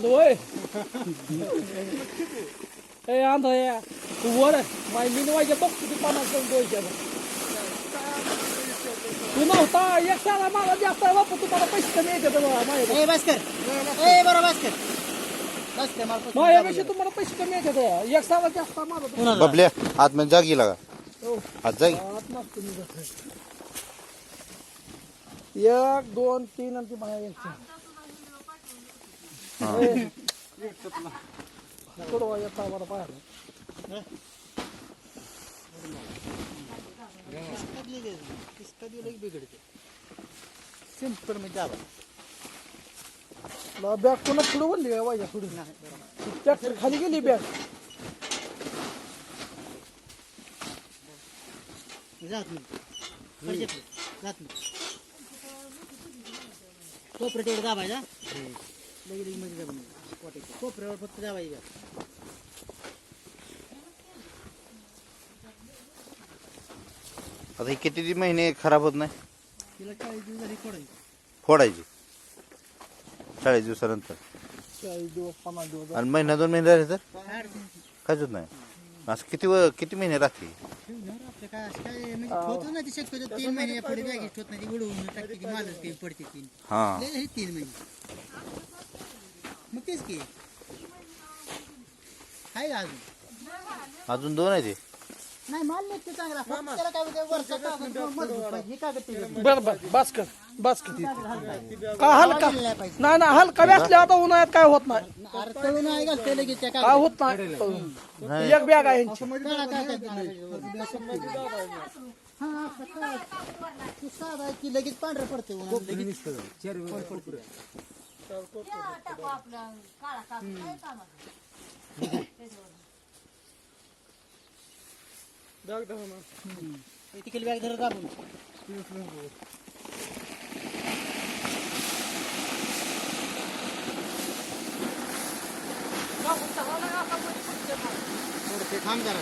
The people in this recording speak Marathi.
वय ए आंधा या तू वर माय मी व्हायच्या बघ किती 50 दोनशे तू नव्हता एक साला मला जास्त आहे बापू तुम्हाला पैसे कमी येते माझ्या ए बस कर ए बरोबर बस कर बस कर मला माझ्यापेक्षा तुम्हाला पैसे कमी येते एक साला जास्त आहे माझा बबल्या आतमध्ये जागी लागा आत जागी एक दोन तीन आणि ती बाहेर यायची सोडवा येता मला बाहेर इसका दिल एक बिगड़ते सिंपल में जावा बॅग कोणा पुढे बोलली काय वाजा पुढे ट्रॅक्टर खाली गेली बॅग जात नाही जात नाही कोपऱ्यावर तेवढं दाबायचा लगेच मध्ये दाबून कोपऱ्यावर फक्त दाबायचा आता हे किती महिने खराब होत नाही तिला 40 दिवस झाली फोडायची 40 दिवसानंतर 40 दिवस 50 दिवस आणि महिना 2 महिने राहिले तर काहीच होत नाही असं किती महिने राहते आपलं काय असं काय म्हणजे होत नाही ती शक्यतो 3 महिने पुढे बॅगेत होत नाही ती उडवून टाकते की मालच काही पडते 3 हा 3 महिने मग तेच की आहे अजून 2 आहे ते नाही माल निघते चांगला फक्त त्याला काय होतं वरचा कागद मजबूत पाहिजे हे कागद ते बर बर बस कर का हलका नाही ना हलका व्यासल्या आता उन्हाळ्यात काय होत नाही अरे तळून आहे घालते लगेच त्या काय होत नाही एक बॅग आहे यांची हा साधा की लगेच पांढरं पडते तिकडे बॅग धरत आपण थांब जरा